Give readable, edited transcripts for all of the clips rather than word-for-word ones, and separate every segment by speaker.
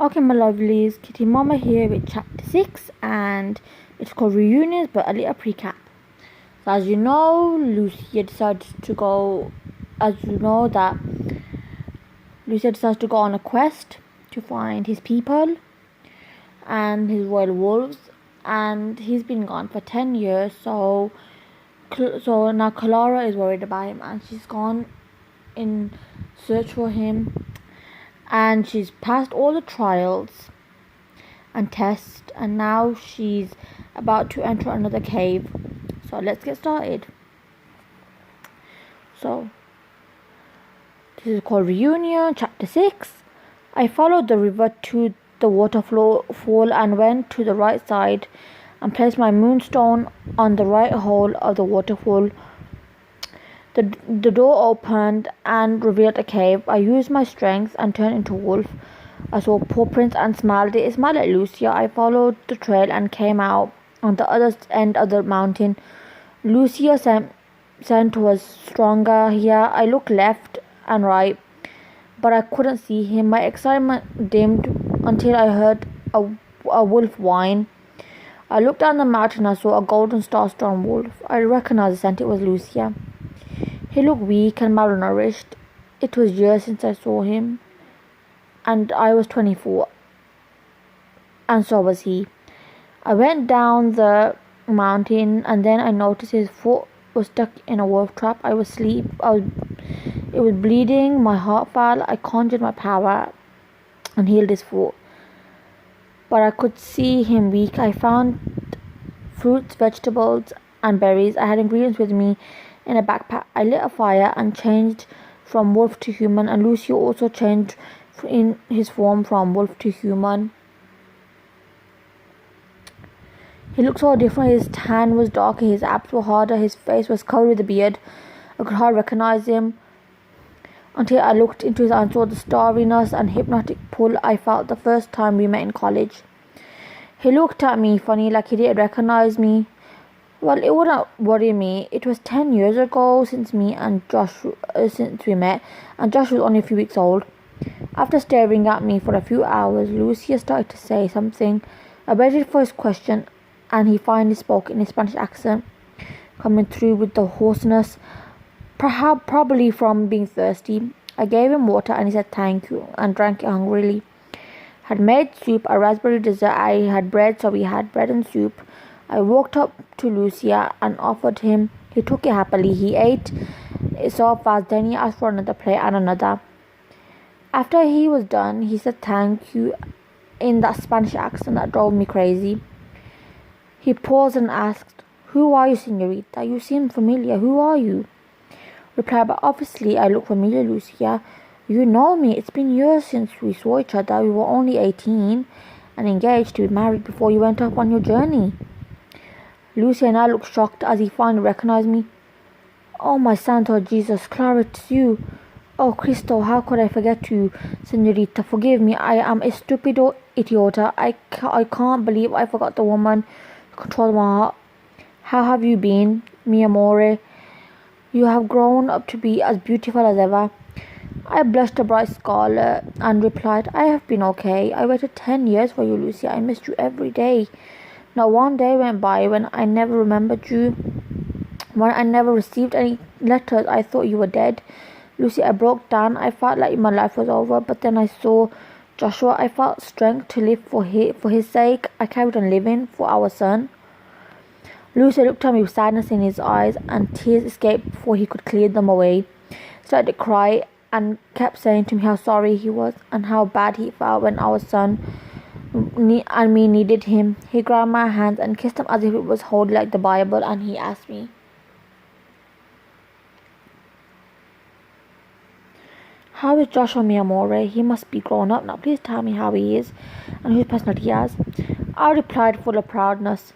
Speaker 1: Okay, my lovelies, Kitty Mama here with chapter 6, and it's called Reunions, but a little recap. So, as you know, Lucia decides to go on a quest to find his people and his royal wolves, and he's been gone for 10 years, so now Clara is worried about him, and she's gone in search for him, and she's passed all the trials and tests, and now she's about to enter another cave. So let's get started. So this is called Reunion, chapter 6. I followed the river to the waterfall and went to the right side and placed my moonstone on the right hole of the waterfall. The door opened and revealed a cave. I used my strength and turned into a wolf. I saw paw prints and smiled. It smiled at Lucia. I followed the trail and came out on the other end of the mountain. Lucia's scent was stronger here. I looked left and right, but I couldn't see him. My excitement dimmed until I heard a wolf whine. I looked down the mountain and I saw a golden star-strung wolf. I recognized the scent. It was Lucia. He looked weak and malnourished. It was years since I saw him, and I was 24, and so was he. I went down the mountain, and then I noticed his foot was stuck in a wolf trap. I was asleep. It was bleeding. My heart fell. I conjured my power and healed his foot, but I could see him weak. I found fruits, vegetables, and berries. I had ingredients with me in a backpack. I lit a fire and changed from wolf to human, and Lucio also changed in his form from wolf to human. He looked so different. His tan was darker, his abs were harder, his face was covered with a beard. I could hardly recognize him until I looked into his eyes and saw the starriness and hypnotic pull I felt the first time we met in college. He looked at me funny, like he didn't recognize me. Well, it wouldn't worry me. It was 10 years ago since we met, and Josh was only a few weeks old. After staring at me for a few hours, Lucia started to say something. I waited for his question, and he finally spoke in his Spanish accent, coming through with the hoarseness, probably from being thirsty. I gave him water, and he said thank you, and drank it hungrily. Had made soup, a raspberry dessert. I had bread, so we had bread and soup. I walked up to Lucia and offered him. He took it happily. He ate it so fast, then he asked for another plate and another. After he was done, he said thank you in that Spanish accent that drove me crazy. He paused and asked, "Who are you, señorita? You seem familiar. Who are you?" Replied, "But obviously I look familiar, Lucia. You know me. It's been years since we saw each other. We were only 18 and engaged to be married before you went off on your journey." Lucia and I looked shocked as he finally recognized me. "Oh, my Santo Jesus, Clara, it's you. Oh, Cristo, how could I forget you, señorita? Forgive me. I am a stupido idiota. I can't believe I forgot the woman who controls my heart. How have you been, mi amore? You have grown up to be as beautiful as ever." I blushed a bright scarlet and replied, "I have been okay. I waited 10 years for you, Lucia. I missed you every day. Not one day went by when I never remembered you. When I never received any letters, I thought you were dead. Lucy, I broke down. I felt like my life was over, but then I saw Joshua. I felt strength to live for his sake. I carried on living for our son." Lucy looked at me with sadness in his eyes, and tears escaped before he could clear them away. He started to cry and kept saying to me how sorry he was and how bad he felt when our son and me needed him. He grabbed my hands and kissed them as if it was holy like the Bible, and he asked me, "How is Joshua, mi amore? He must be grown up now. Please tell me how he is and whose personality he has." I replied full of proudness,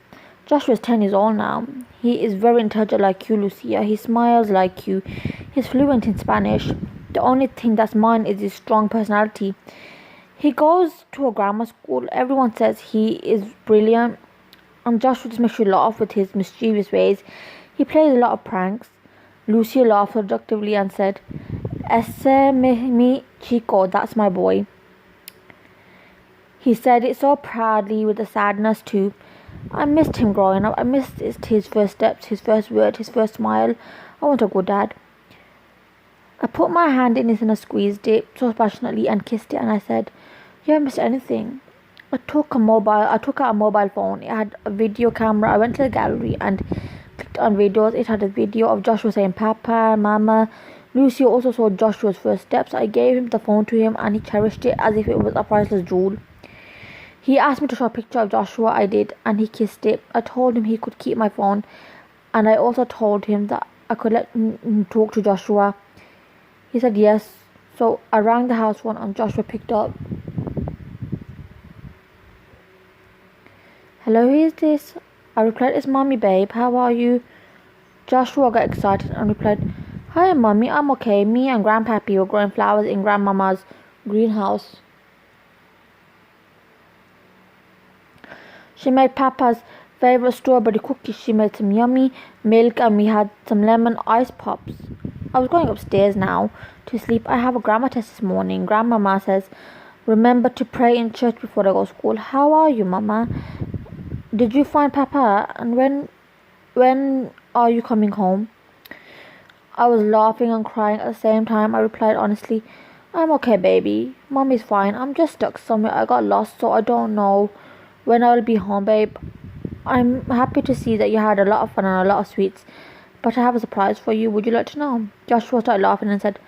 Speaker 1: "Joshua is 10 years old now. He is very intelligent like you, Lucia. He smiles like you. He's fluent in Spanish. The only thing that's mine is his strong personality. He goes to a grammar school. Everyone says he is brilliant, and Joshua just makes you laugh with his mischievous ways. He plays a lot of pranks." Lucia laughed seductively and said, "Ese mi chico, that's my boy." He said it so proudly with a sadness too. I missed him growing up. I missed his first steps, his first word, his first smile. I want a good dad. I put my hand in his and I squeezed it so passionately and kissed it, and I said, "You haven't missed anything." I took out a mobile phone. It had a video camera. I went to the gallery and clicked on videos. It had a video of Joshua saying Papa, Mama. Lucio also saw Joshua's first steps. I gave him the phone to him and he cherished it as if it was a priceless jewel. He asked me to show a picture of Joshua. I did, and he kissed it. I told him he could keep my phone, and I also told him that I could let him talk to Joshua. He said yes, so I rang the house phone and Joshua picked up. "Hello, who is this?" I replied, "It's Mommy, babe. How are you?" Joshua got excited and replied, "Hi, Mommy. I'm okay. Me and Grandpappy were growing flowers in Grandmama's greenhouse. She made Papa's favorite strawberry cookies. She made some yummy milk and we had some lemon ice pops." I was going upstairs now to sleep. I have a grammar test this morning. Grandmama says, "Remember to pray in church before I go to school." "How are you, Mama? Did you find Papa? And when are you coming home?" I was laughing and crying at the same time. I replied honestly, "I'm okay, baby. Mommy's fine. I'm just stuck somewhere. I got lost, so I don't know when I'll be home, babe. I'm happy to see that you had a lot of fun and a lot of sweets, but I have a surprise for you. Would you like to know?" Joshua started laughing and said,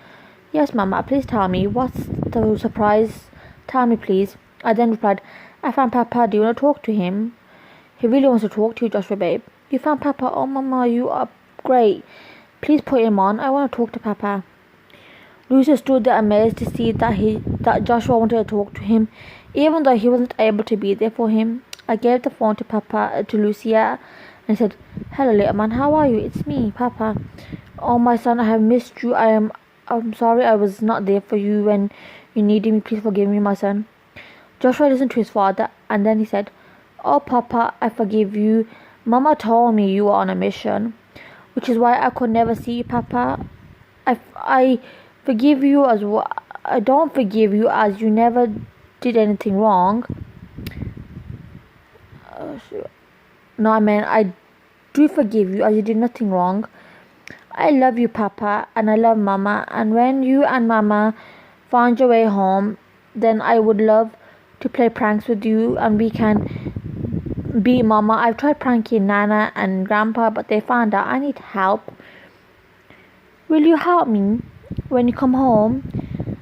Speaker 1: "Yes, Mama, please tell me. What's the surprise? Tell me, please." I then replied, "I found Papa. Do you want to talk to him?" "He really wants to talk to you, Joshua, babe." "You found Papa? Oh, Mama, you are great. Please put him on. I want to talk to Papa." Lucia stood there amazed to see that Joshua wanted to talk to him, even though he wasn't able to be there for him. I gave the phone to Lucia, and said, "Hello, little man. How are you? It's me, Papa." "Oh, my son, I have missed you. I'm sorry I was not there for you when you needed me. Please forgive me, my son." Joshua listened to his father, and then he said, "Oh, Papa, I forgive you. Mama told me you were on a mission, which is why I could never see you, Papa. I forgive you as well. I don't forgive you as you never did anything wrong. No, I mean, I do forgive you as you did nothing wrong. I love you, Papa, and I love Mama. And when you and Mama find your way home, then I would love to play pranks with you and we can be Mama. I've tried pranking Nana and Grandpa, but they found out I need help. Will you help me when you come home?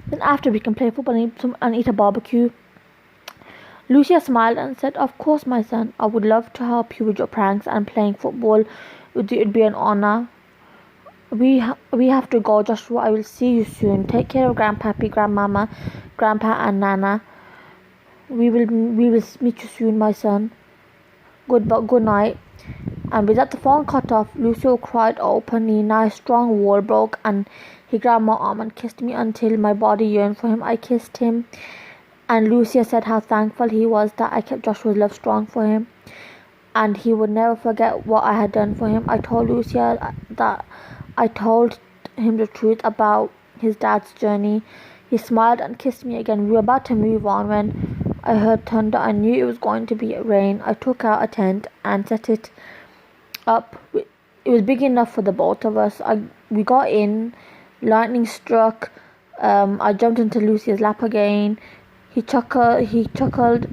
Speaker 1: Then after we can play football and eat a barbecue." Lucia smiled and said, "Of course, my son. I would love to help you with your pranks and playing football with you. It'd be an honor. We have to go, Joshua. I will see you soon. Take care of Grandpappy, Grandmama, Grandpa, and Nana. We will meet you soon, my son. Good night." And with that, the phone cut off. Lucio cried openly. Now a strong wall broke, and he grabbed my arm and kissed me until my body yearned for him. I kissed him, and Lucia said how thankful he was that I kept Joshua's love strong for him, and he would never forget what I had done for him. I told Lucia that I told him the truth about his dad's journey. He smiled and kissed me again. We were about to move on when I heard thunder. I knew it was going to be rain. I took out a tent and set it up. It was big enough for the both of us. We got in. Lightning struck. I jumped into Lucia's lap again. He chuckled.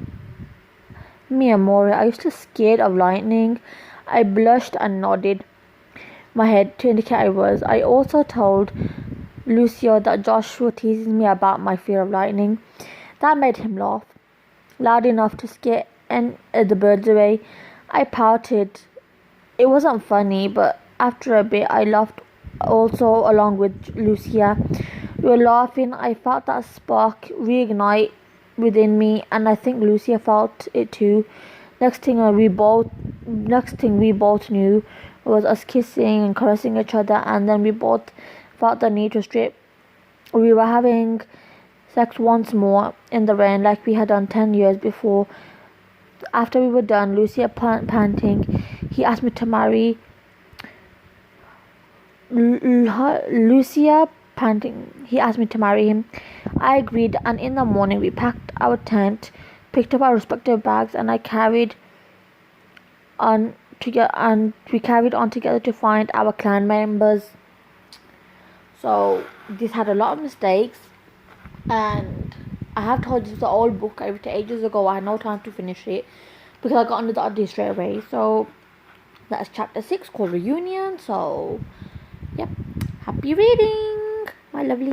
Speaker 1: "Mi amore, are you still scared of lightning?" I blushed and nodded my head to indicate I was. I also told Lucio that Joshua teases me about my fear of lightning. That made him laugh loud enough to scare the birds away. I pouted. It wasn't funny, but after a bit I laughed also along with Lucia. We were laughing. I felt that spark reignite within me, and I think Lucia felt it too. Next thing we both knew was us kissing and caressing each other, and then we both felt the need to strip. We were having sex once more in the rain like we had done 10 years before. After we were done, Lucia panting, he asked me to marry. Lucia panting, he asked me to marry him. I agreed, and in the morning we packed our tent picked up our respective bags, and we carried on together to find our clan members. So this had a lot of mistakes, and I have told you this was an old book I wrote ages ago. I had no time to finish it because I got under the idea straight away. So that's chapter 6 called Reunion. So yep, happy reading, my lovely.